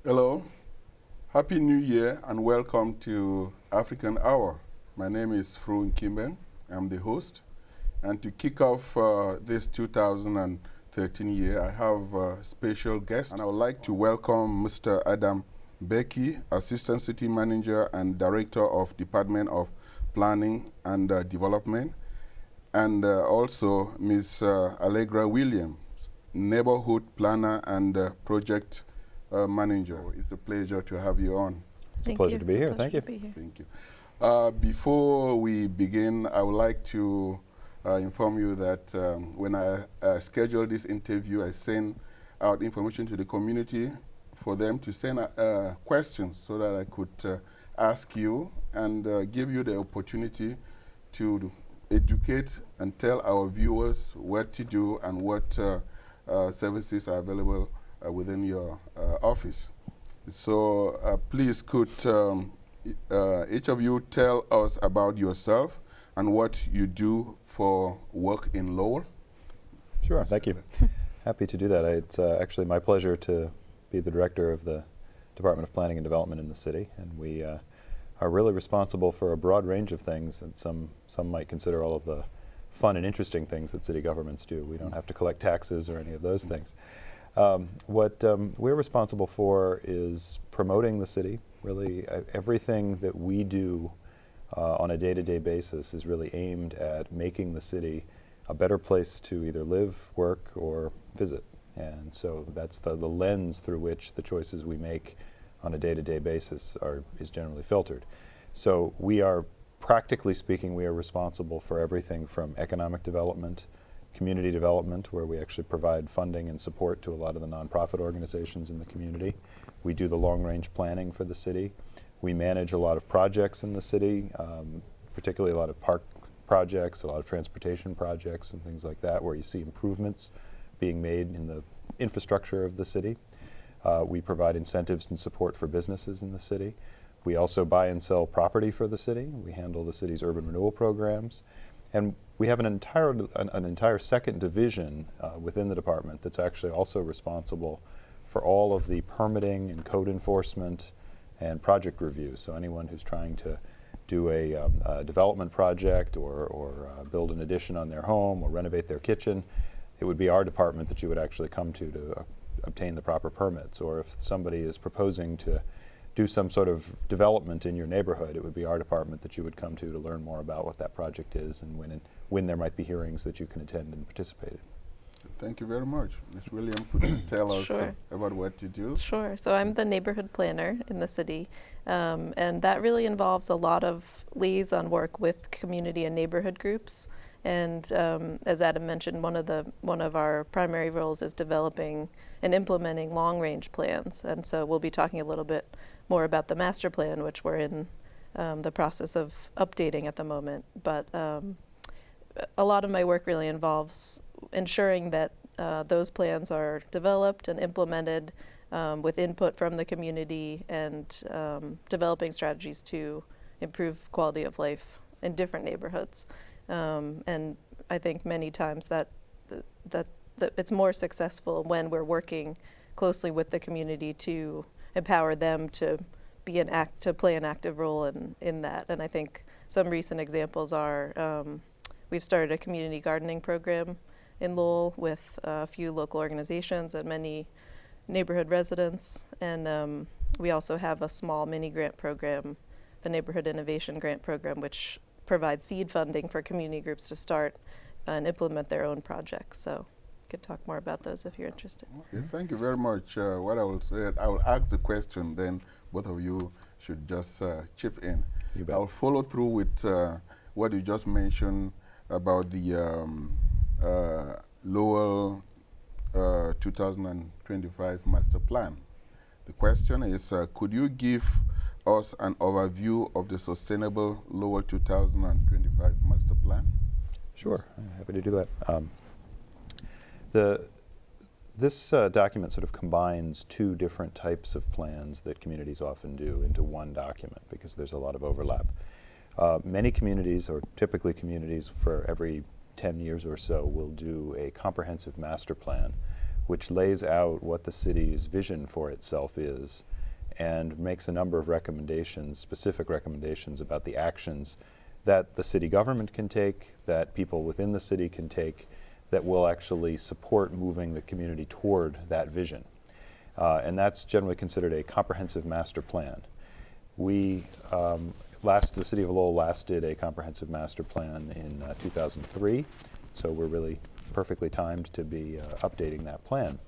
Hello, Happy New Year and welcome to African Hour. My name is Nkimbeng. I'm the host. And to kick off this 2013 year, I have a special guest. And I would like to welcome Mr. Adam Becky, Assistant City Manager and Director of Department of Planning and Development, and also Ms. Allegra Williams, Neighborhood Planner and Project Manager. It's a pleasure to have you on. It's a pleasure to be here. Thank you. Thank you. Before we begin, I would like to inform you that when I scheduled this interview, I sent out information to the community for them to send questions so that I could ask you and give you the opportunity to educate and tell our viewers what to do and what services are available within your office. So please could each of you tell us about yourself and what you do for work in Lowell? Sure, thank you. Happy to do that. It's actually my pleasure to be the director of the Department of Planning and Development in the city, and we are really responsible for a broad range of things, and some might consider all of the fun and interesting things that city governments do. We don't have to collect taxes or any of those things. What we're responsible for is promoting the city. Really, everything that we do on a day-to-day basis is really aimed at making the city a better place to either live, work, or visit. And so that's the lens through which the choices we make on a day-to-day basis is generally filtered. So we are, practically speaking, we are responsible for everything from economic development, community development, where we actually provide funding and support to a lot of the nonprofit organizations in the community. We do the long-range planning for the city. We manage a lot of projects in the city, particularly a lot of park projects, a lot of transportation projects and things like that, where you see improvements being made in the infrastructure of the city. We provide incentives and support for businesses in the city. We also buy and sell property for the city. We handle the city's urban renewal programs. And we have an entire second division within the department that's actually also responsible for all of the permitting and code enforcement and project review. So anyone who's trying to do a development project or build an addition on their home or renovate their kitchen, it would be our department that you would actually come to obtain the proper permits. Or if somebody is proposing to do some sort of development in your neighborhood, it would be our department that you would come to learn more about what that project is and when there might be hearings that you can attend and participate in. Thank you very much. Ms. Williams, could you tell us Sure. about what you do? Sure. So I'm the neighborhood planner in the city, and that really involves a lot of liaison work with community and neighborhood groups. And as Adam mentioned, one of our primary roles is developing and implementing long-range plans. And so we'll be talking a little bit more about the master plan, which we're in the process of updating at the moment. But a lot of my work really involves ensuring that those plans are developed and implemented with input from the community and developing strategies to improve quality of life in different neighborhoods. And I think many times that it's more successful when we're working closely with the community to empower them to play an active role in that. And I think some recent examples are we've started a community gardening program in Lowell with a few local organizations and many neighborhood residents. And we also have a small mini grant program, the Neighborhood Innovation Grant Program, which provides seed funding for community groups to start and implement their own projects. So I could talk more about those if you're interested. Okay, thank you very much. What I will say, I will ask the question, then both of you should just chip in. You bet. I will follow through with what you just mentioned about the Lowell 2025 master plan. The question is, could you give us an overview of the Sustainable Lowell 2025 master plan? Sure, I'm happy to do that. This document sort of combines two different types of plans that communities often do into one document because there's a lot of overlap. Many communities, or typically communities, for every 10 years or so, will do a comprehensive master plan which lays out what the city's vision for itself is and makes a number of recommendations, specific recommendations about the actions that the city government can take, that people within the city can take, that will actually support moving the community toward that vision. And that's generally considered a comprehensive master plan. The City of Lowell last did a comprehensive master plan in 2003, so we're really perfectly timed to be updating that plan.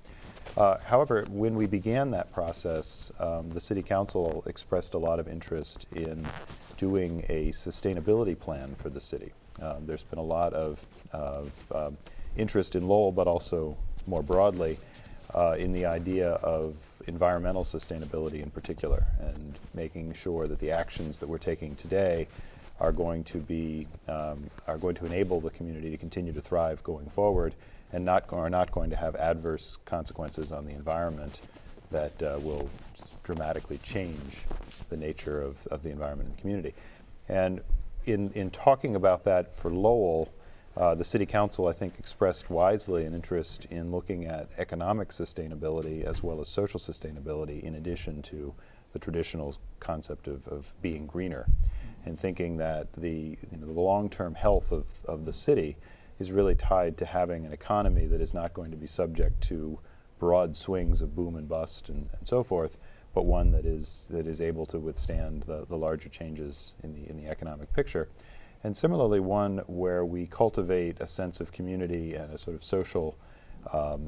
However, when we began that process, the City Council expressed a lot of interest in doing a sustainability plan for the city. There's been a lot of interest in Lowell, but also more broadly in the idea of environmental sustainability in particular, and making sure that the actions that we're taking today are going to enable the community to continue to thrive going forward, and are not going to have adverse consequences on the environment that will just dramatically change the nature of the environment and the community. And in talking about that for Lowell, the City Council, I think, expressed wisely an interest in looking at economic sustainability as well as social sustainability, in addition to the traditional concept of being greener, and thinking that the long-term health of the city is really tied to having an economy that is not going to be subject to broad swings of boom and bust and so forth, but one that is able to withstand the larger changes in the economic picture. And similarly, one where we cultivate a sense of community and a sort of social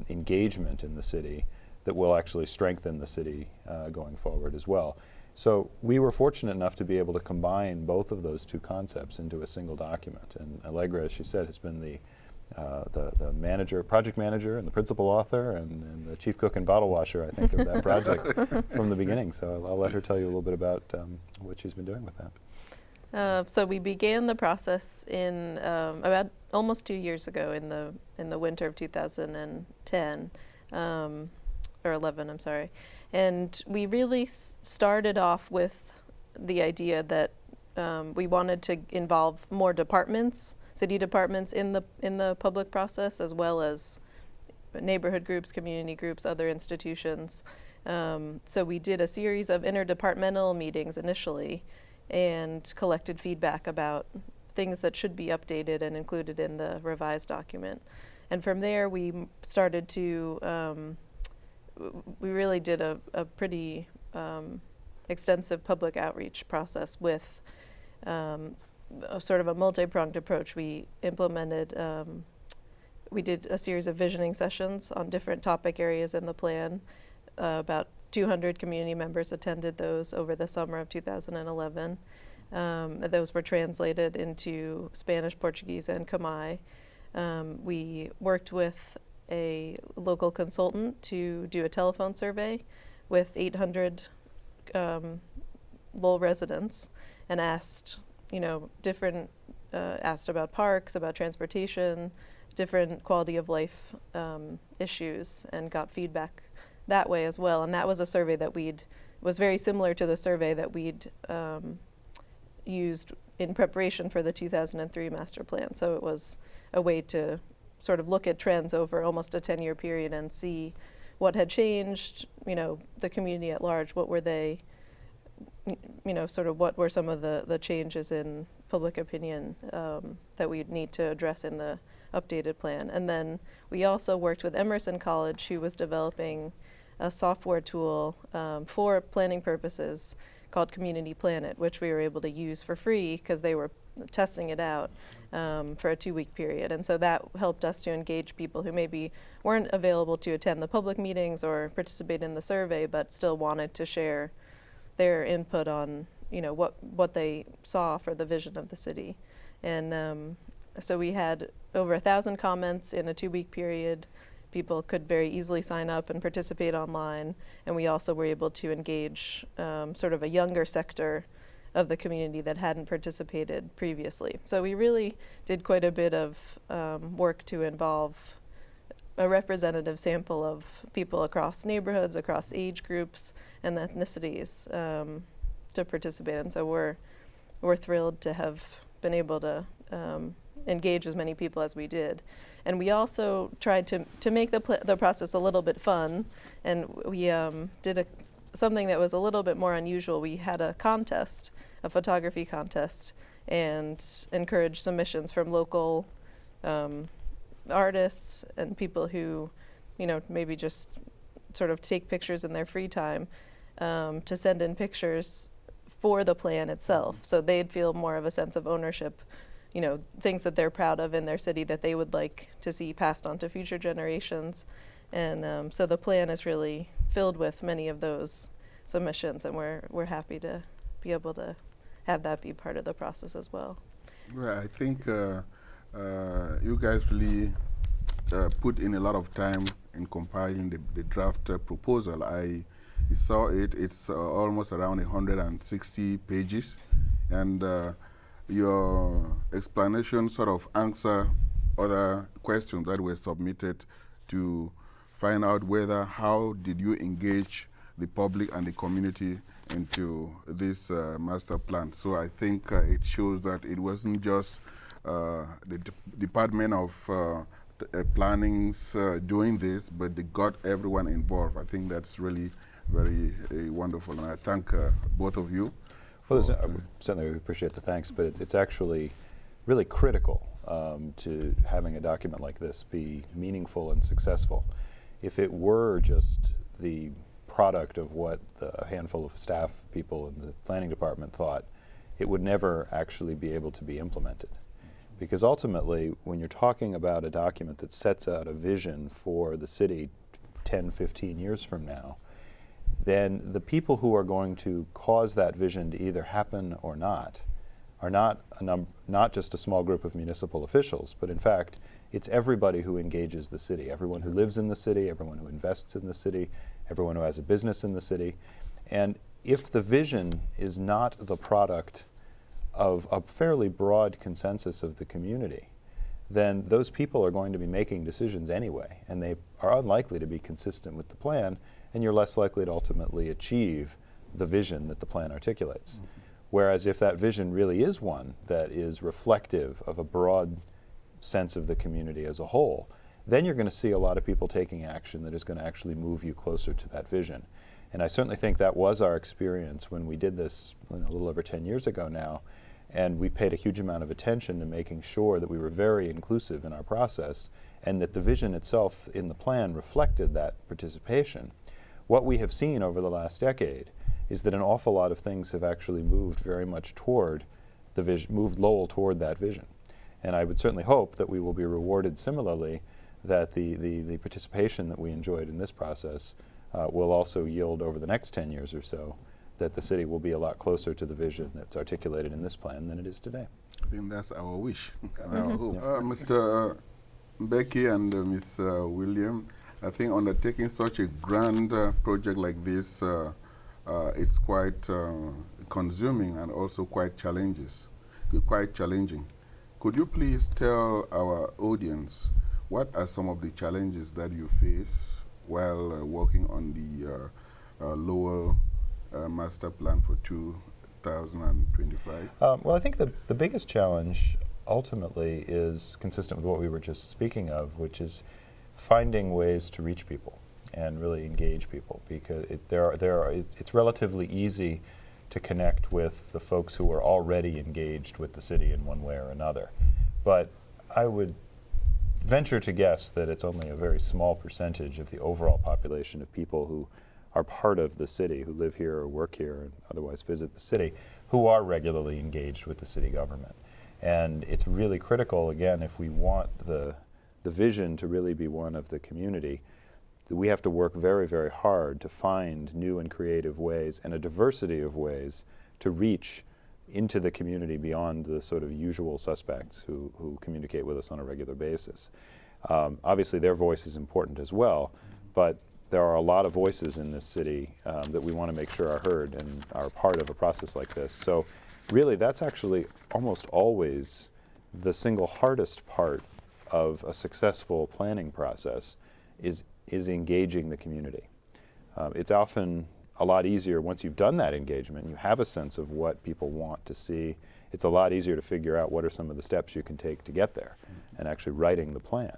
engagement in the city that will actually strengthen the city going forward as well. So we were fortunate enough to be able to combine both of those two concepts into a single document. And Allegra, as she said, has been the project manager and the principal author and the chief cook and bottle washer, I think, of that project from the beginning. So I'll let her tell you a little bit about what she's been doing with that. So we began the process in about almost 2 years ago in the winter of 2010, or 11, I'm sorry. And we really started off with the idea that we wanted to involve more departments, city departments in the public process, as well as neighborhood groups, community groups, other institutions. So we did a series of interdepartmental meetings initially, and collected feedback about things that should be updated and included in the revised document. And from there, we started to, we really did a pretty extensive public outreach process with a sort of a multi-pronged approach. We implemented, we did a series of visioning sessions on different topic areas in the plan. About 200 community members attended those over the summer of 2011. Those were translated into Spanish, Portuguese, and Khmer. We worked with a local consultant to do a telephone survey with 800 Lowell residents, and asked, asked about parks, about transportation, different quality of life issues, and got feedback that way as well. And that was a survey that was very similar to the survey that we'd used in preparation for the 2003 master plan. So it was a way to sort of look at trends over almost a 10-year period and see what had changed, the community at large, what were they, sort of what were some of the changes in public opinion that we'd need to address in the updated plan. And then we also worked with Emerson College, who was developing a software tool for planning purposes called Community Planet, which we were able to use for free because they were testing it out for a 2-week period. And so that helped us to engage people who maybe weren't available to attend the public meetings or participate in the survey, but still wanted to share their input on what they saw for the vision of the city. And so we had over 1,000 comments in a 2-week period. People could very easily sign up and participate online, and we also were able to engage sort of a younger sector of the community that hadn't participated previously. So we really did quite a bit of work to involve a representative sample of people across neighborhoods, across age groups, and ethnicities to participate. And so we're thrilled to have been able to engage as many people as we did. And we also tried to make the process a little bit fun, and we did something that was a little bit more unusual. We had a contest, a photography contest, and encouraged submissions from local artists and people who, maybe just sort of take pictures in their free time, to send in pictures for the plan itself. So they'd feel more of a sense of ownership, things that they're proud of in their city that they would like to see passed on to future generations. And so the plan is really filled with many of those submissions, and we're happy to be able to have that be part of the process as well. Well, I think you guys really put in a lot of time in compiling the draft proposal. I saw it. It's almost around 160 pages, and your explanation sort of answer other questions that were submitted to find out how did you engage the public and the community into this master plan. So I think it shows that it wasn't just the Department of Planning's doing this, but they got everyone involved. I think that's really very wonderful, and I thank both of you. Well, certainly we appreciate the thanks, but it's actually really critical to having a document like this be meaningful and successful. If it were just the product of what a handful of staff people in the planning department thought, it would never actually be able to be implemented. Because ultimately, when you're talking about a document that sets out a vision for the city 10, 15 years from now, then the people who are going to cause that vision to either happen or not are not just a small group of municipal officials, but in fact, it's everybody who engages the city, everyone who lives in the city, everyone who invests in the city, everyone who has a business in the city. And if the vision is not the product of a fairly broad consensus of the community, then those people are going to be making decisions anyway, and they are unlikely to be consistent with the plan, and you're less likely to ultimately achieve the vision that the plan articulates. Mm-hmm. Whereas if that vision really is one that is reflective of a broad sense of the community as a whole, then you're going to see a lot of people taking action that is going to actually move you closer to that vision. And I certainly think that was our experience when we did this a little over 10 years ago now, and we paid a huge amount of attention to making sure that we were very inclusive in our process and that the vision itself in the plan reflected that participation. What we have seen over the last decade is that an awful lot of things have actually moved very much toward the vision, moved Lowell toward that vision. And I would certainly hope that we will be rewarded similarly, that the participation that we enjoyed in this process will also yield over the next 10 years or so, that the city will be a lot closer to the vision that's articulated in this plan than it is today. I think that's our wish, our hope. Mr. Becky and Ms. William, I think undertaking such a grand project like this, it's quite consuming and also quite challenging. Could you please tell our audience what are some of the challenges that you face while working on the Lowell master plan for 2025? Well, I think the biggest challenge ultimately is consistent with what we were just speaking of, which is finding ways to reach people and really engage people, because it's relatively easy to connect with the folks who are already engaged with the city in one way or another. But I would venture to guess that it's only a very small percentage of the overall population of people who are part of the city, who live here or work here and otherwise visit the city, who are regularly engaged with the city government. And it's really critical, again, if we want the vision to really be one of the community, that we have to work very, very hard to find new and creative ways and a diversity of ways to reach into the community beyond the sort of usual suspects who communicate with us on a regular basis. Obviously, their voice is important as well, but there are a lot of voices in this city that we want to make sure are heard and are part of a process like this. So really, that's actually almost always the single hardest part of a successful planning process is engaging the community. It's often a lot easier once you've done that engagement, you have a sense of what people want to see. It's a lot easier to figure out what are some of the steps you can take to get there and actually writing the plan.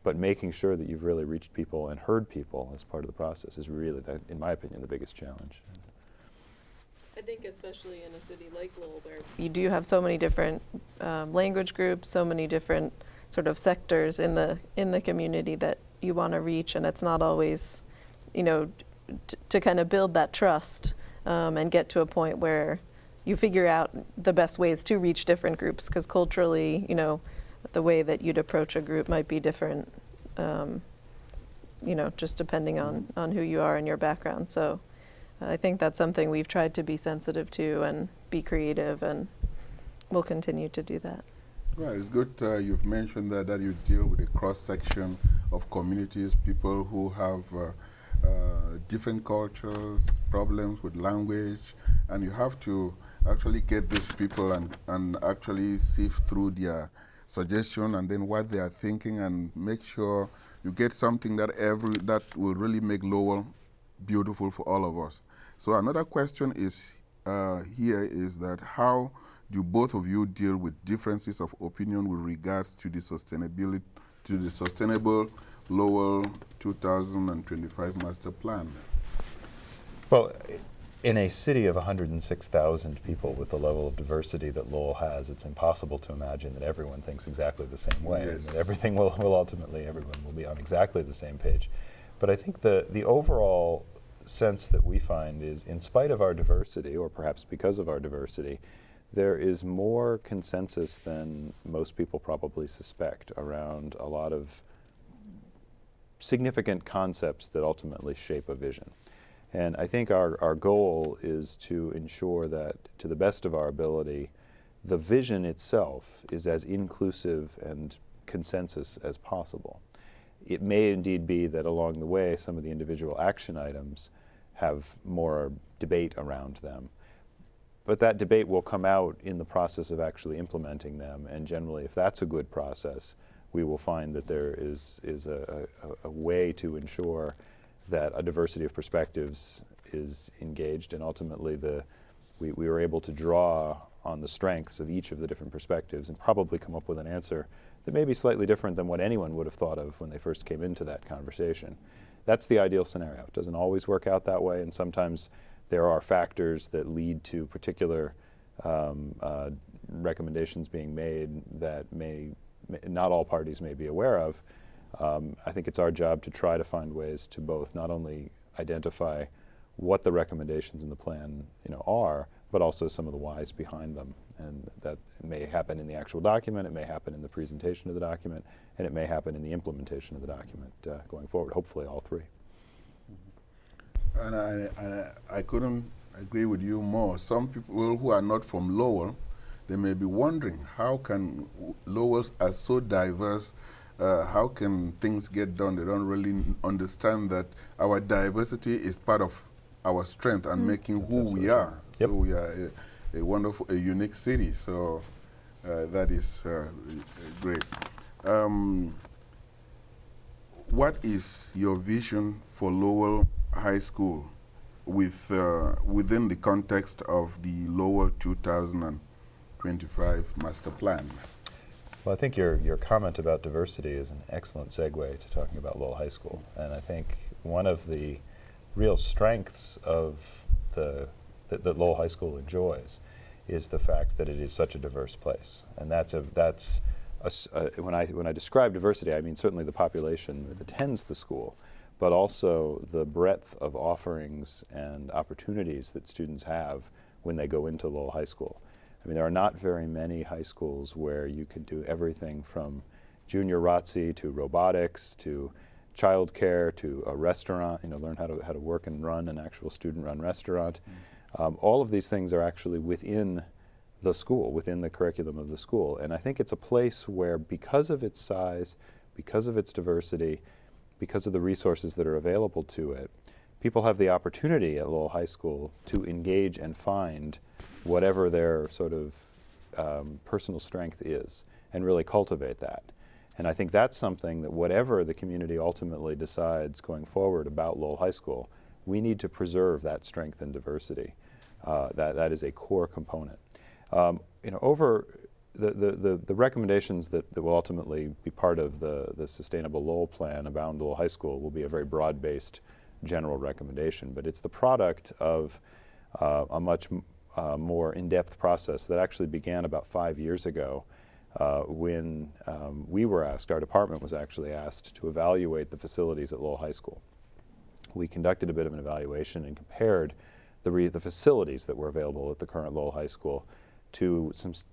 But making sure that you've really reached people and heard people as part of the process is really, in my opinion, the biggest challenge. I think especially in a city like Lowell, where you do have so many different language groups, so many different sort of sectors in the community that you want to reach, and it's not always, to kind of build that trust and get to a point where you figure out the best ways to reach different groups, because culturally, the way that you'd approach a group might be different, just depending on who you are and your background. So I think that's something we've tried to be sensitive to and be creative, and we'll continue to do that. Right, it's good you've mentioned that you deal with a cross-section of communities, people who have different cultures, problems with language, and you have to actually get these people and actually sift through their suggestion and then what they are thinking, and make sure you get something that will really make Lowell beautiful for all of us. So another question is here is that how do both of you deal with differences of opinion with regards to the sustainable Lowell 2025 master plan? Well, in a city of 106,000 people with the level of diversity that Lowell has, it's impossible to imagine that everyone thinks exactly the same way. Yes. And that everything will ultimately, everyone will be on exactly the same page. But I think the overall sense that we find is, in spite of our diversity, or perhaps because of our diversity, there is more consensus than most people probably suspect around a lot of significant concepts that ultimately shape a vision. And I think our goal is to ensure that, to the best of our ability, the vision itself is as inclusive and consensus as possible. It may indeed be that along the way some of the individual action items have more debate around them. But that debate will come out in the process of actually implementing them, and generally, if that's a good process, we will find that there is a way to ensure that a diversity of perspectives is engaged, and ultimately we were able to draw on the strengths of each of the different perspectives and probably come up with an answer that may be slightly different than what anyone would have thought of when they first came into that conversation. That's the ideal scenario. It doesn't always work out that way, and sometimes there are factors that lead to particular recommendations being made that not all parties may be aware of. I think it's our job to try to find ways to both not only identify what the recommendations in the plan are, but also some of the whys behind them. And that may happen in the actual document, it may happen in the presentation of the document, and it may happen in the implementation of the document going forward, hopefully all three. And I couldn't agree with you more. Some people who are not from Lowell, they may be wondering, how can Lowells are so diverse, how can things get done? They don't really understand that our diversity is part of our strength and making who we are. Yep. So we are a wonderful, a unique city. So that is great. What is your vision for Lowell High School within the context of the Lowell 2025 master plan? Well, I think your comment about diversity is an excellent segue to talking about Lowell High School. And I think one of the real strengths of that Lowell High School enjoys is the fact that it is such a diverse place. And when I describe diversity, I mean certainly the population that attends the school, but also the breadth of offerings and opportunities that students have when they go into Lowell High School. I mean, there are not very many high schools where you can do everything from junior ROTC to robotics to childcare to a restaurant, learn how to work and run an actual student-run restaurant. All of these things are actually within the school, within the curriculum of the school. And I think it's a place where, because of its size, because of its diversity, because of the resources that are available to it, people have the opportunity at Lowell High School to engage and find whatever their sort of personal strength is and really cultivate that. And I think that's something that whatever the community ultimately decides going forward about Lowell High School, we need to preserve that strength and diversity. That is a core component. Over the recommendations that will ultimately be part of the Sustainable Lowell Plan around Lowell High School will be a very broad-based general recommendation, but it's the product of a much more in-depth process that actually began about 5 years ago when we were asked, our department was actually asked to evaluate the facilities at Lowell High School. We conducted a bit of an evaluation and compared the facilities that were available at the current Lowell High School to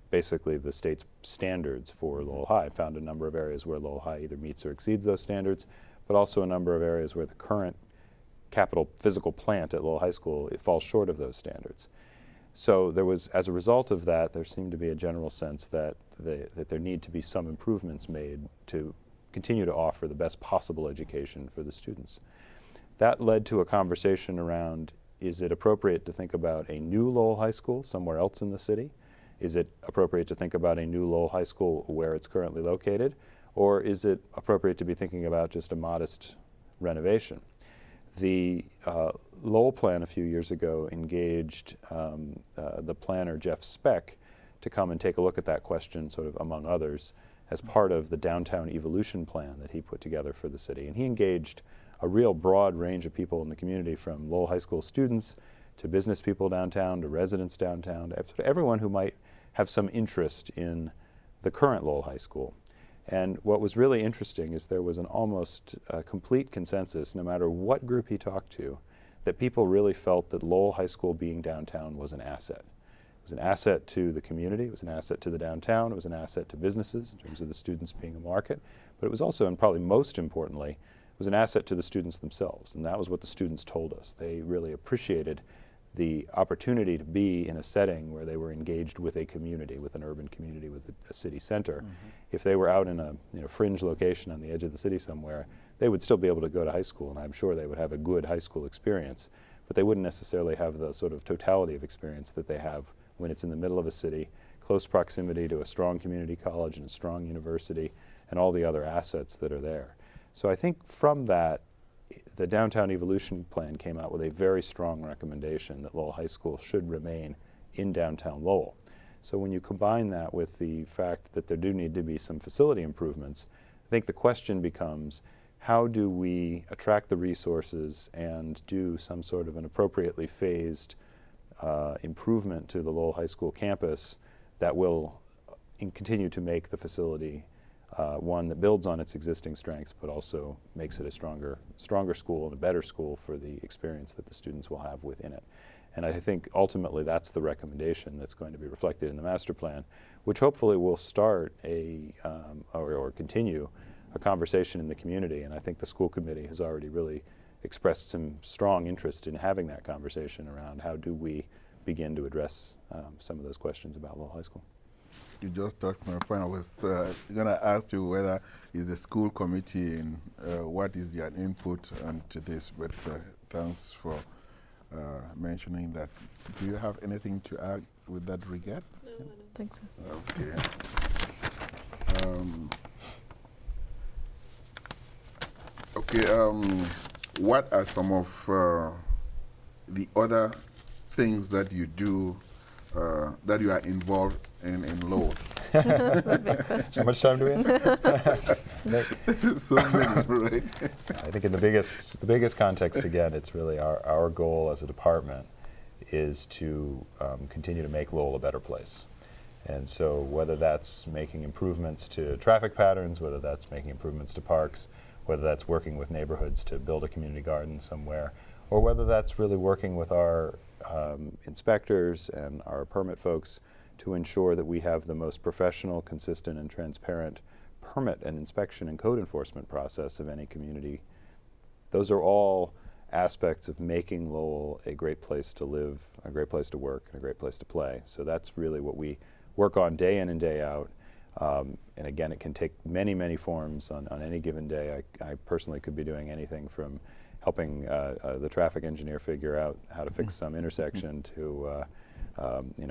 basically the state's standards for Lowell High. Found a number of areas where Lowell High either meets or exceeds those standards, but also a number of areas where the current capital physical plant at Lowell High School, it falls short of those standards. So there was, as a result of that, there seemed to be a general sense that there need to be some improvements made to continue to offer the best possible education for the students. That led to a conversation around, is it appropriate to think about a new Lowell High School somewhere else in the city? Is it appropriate to think about a new Lowell High School where it's currently located? Or is it appropriate to be thinking about just a modest renovation? The Lowell Plan a few years ago engaged the planner, Jeff Speck, to come and take a look at that question, sort of among others, as part of the Downtown Evolution Plan that he put together for the city. And he engaged a real broad range of people in the community, from Lowell High School students to business people downtown to residents downtown, to everyone who might have some interest in the current Lowell High School. And what was really interesting is there was an almost complete consensus, no matter what group he talked to, that people really felt that Lowell High School being downtown was an asset. It was an asset to the community, it was an asset to the downtown, it was an asset to businesses in terms of the students being a market, but it was also, and probably most importantly, it was an asset to the students themselves. And that was what the students told us. They really appreciated the opportunity to be in a setting where they were engaged with a community, with an urban community, with a city center. Mm-hmm. If they were out in a fringe location on the edge of the city somewhere, they would still be able to go to high school, and I'm sure they would have a good high school experience, but they wouldn't necessarily have the sort of totality of experience that they have when it's in the middle of a city, close proximity to a strong community college and a strong university, and all the other assets that are there. So I think from that, the Downtown Evolution Plan came out with a very strong recommendation that Lowell High School should remain in downtown Lowell. So when you combine that with the fact that there do need to be some facility improvements, I think the question becomes, how do we attract the resources and do some sort of an appropriately phased improvement to the Lowell High School campus that will continue to make the facility one that builds on its existing strengths, but also makes it a stronger school and a better school for the experience that the students will have within it. And I think ultimately that's the recommendation that's going to be reflected in the master plan, which hopefully will start or continue a conversation in the community. And I think the school committee has already really expressed some strong interest in having that conversation around how do we begin to address some of those questions about Lowell High School. You just touched my point. I was going to ask you whether is the school committee and what is their input to this, but thanks for mentioning that. Do you have anything to add with that regard? No, I don't think so. Okay. What are some of the other things that you do, that you are involved in Lowell? That's a big question. How much time do we have? So many, right? I think in the biggest context, again, it's really our goal as a department is to continue to make Lowell a better place. And so whether that's making improvements to traffic patterns, whether that's making improvements to parks, whether that's working with neighborhoods to build a community garden somewhere, or whether that's really working with our inspectors and our permit folks to ensure that we have the most professional, consistent, and transparent permit and inspection and code enforcement process of any community. Those are all aspects of making Lowell a great place to live, a great place to work, and a great place to play. So that's really what we work on day in and day out. And again, it can take many, many forms on any given day. I personally could be doing anything from helping the traffic engineer figure out how to fix some intersection to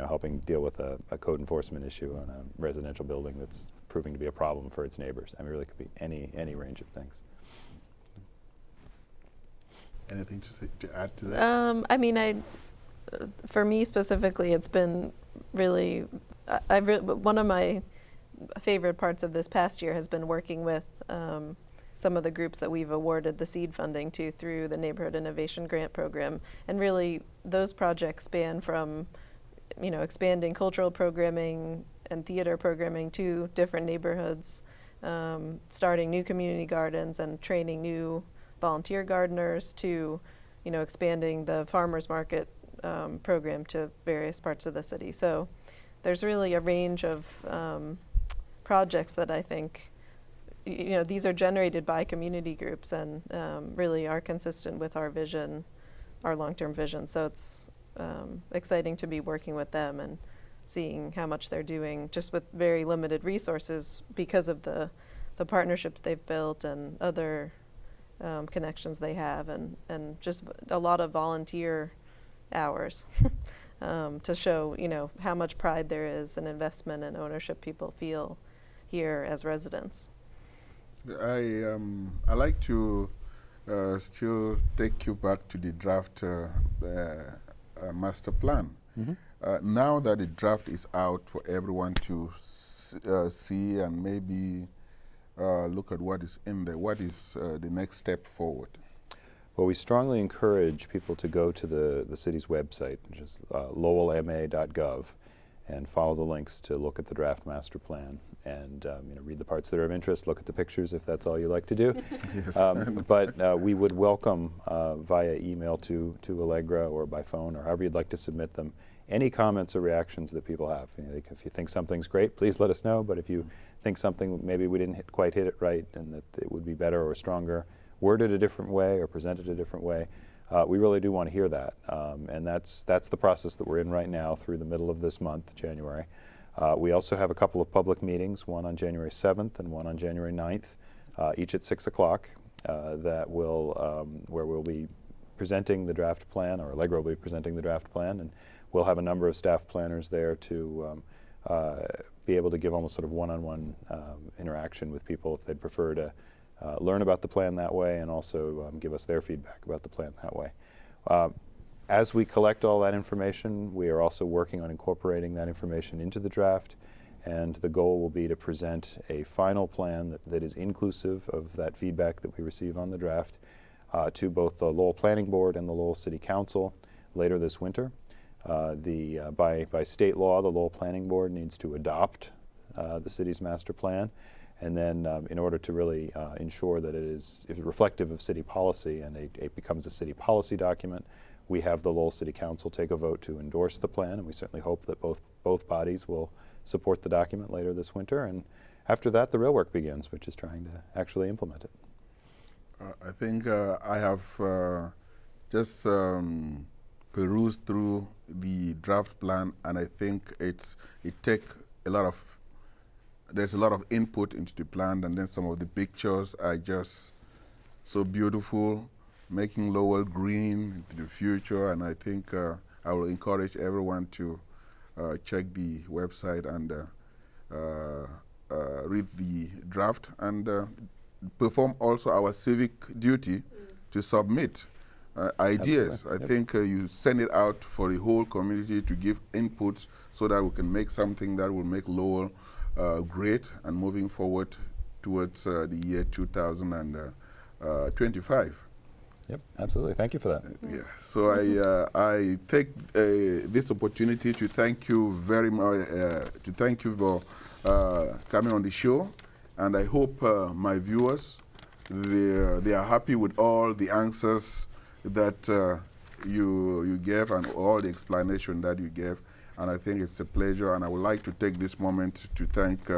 helping deal with a code enforcement issue on a residential building that's proving to be a problem for its neighbors. I mean, it really could be any range of things. Anything to add to that? I mean, for me specifically, it's been really, one of my favorite parts of this past year has been working with some of the groups that we've awarded the seed funding to through the Neighborhood Innovation Grant Program. And really, those projects span from, expanding cultural programming and theater programming to different neighborhoods, starting new community gardens and training new volunteer gardeners, to, expanding the farmers market program to various parts of the city. So there's really a range of projects that I think, these are generated by community groups and really are consistent with our vision, our long-term vision. So it's exciting to be working with them and seeing how much they're doing just with very limited resources because of the partnerships they've built and other connections they have, and just a lot of volunteer hours to show, how much pride there is and investment and ownership people feel here as residents. I like to still take you back to the draft master plan. Mm-hmm. Now that the draft is out for everyone to see and maybe look at what is in there, what is the next step forward? Well, we strongly encourage people to go to the city's website, which is lowellma.gov, and follow the links to look at the draft master plan and read the parts that are of interest, look at the pictures if that's all you like to do. Yes. But we would welcome via email to Allegra or by phone or however you'd like to submit them any comments or reactions that people have. If you think something's great, please let us know. But if you think something maybe we didn't quite hit it right and that it would be better or stronger, worded a different way or presented a different way, we really do want to hear that. And that's the process that we're in right now through the middle of this month, January. We also have a couple of public meetings, one on January 7th and one on January 9th, each at 6 o'clock, that will, where we'll be presenting the draft plan, or Allegra will be presenting the draft plan, and we'll have a number of staff planners there to be able to give almost sort of one-on-one interaction with people if they'd prefer to learn about the plan that way, and also give us their feedback about the plan that way. As we collect all that information, we are also working on incorporating that information into the draft, and the goal will be to present a final plan that is inclusive of that feedback that we receive on the draft to both the Lowell Planning Board and the Lowell City Council later this winter. By state law, the Lowell Planning Board needs to adopt the city's master plan. And then in order to really ensure that it is reflective of city policy and it becomes a city policy document, we have the Lowell City Council take a vote to endorse the plan, and we certainly hope that both bodies will support the document later this winter. And after that, the real work begins, which is trying to actually implement it. I think I have just perused through the draft plan, and I think there's a lot of input into the plan, and then some of the pictures are just so beautiful, making Lowell green into the future. And I think I will encourage everyone to check the website and read the draft and perform also our civic duty to submit ideas. Absolutely. I think you send it out for the whole community to give inputs so that we can make something that will make Lowell great and moving forward towards the year 2025. Yep, absolutely. Thank you for that. Yeah. So I take this opportunity to thank you very much. To thank you for coming on the show, and I hope my viewers they are happy with all the answers that you gave and all the explanation that you gave. And I think it's a pleasure, and I would like to take this moment to thank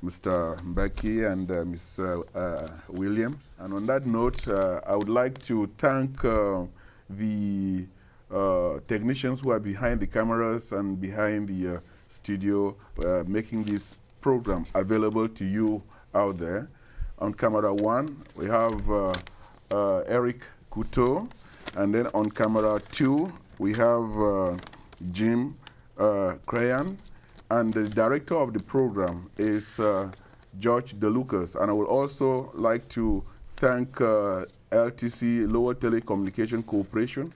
Mr. Mbeki and Ms. Williams. And on that note, I would like to thank the technicians who are behind the cameras and behind the studio, making this program available to you out there. On camera 1, we have Eric Couteau, and then on camera 2, we have Jim Crayon, and the director of the program is George DeLucas. And I would also like to thank LTC, Lowell Telecommunication Corporation,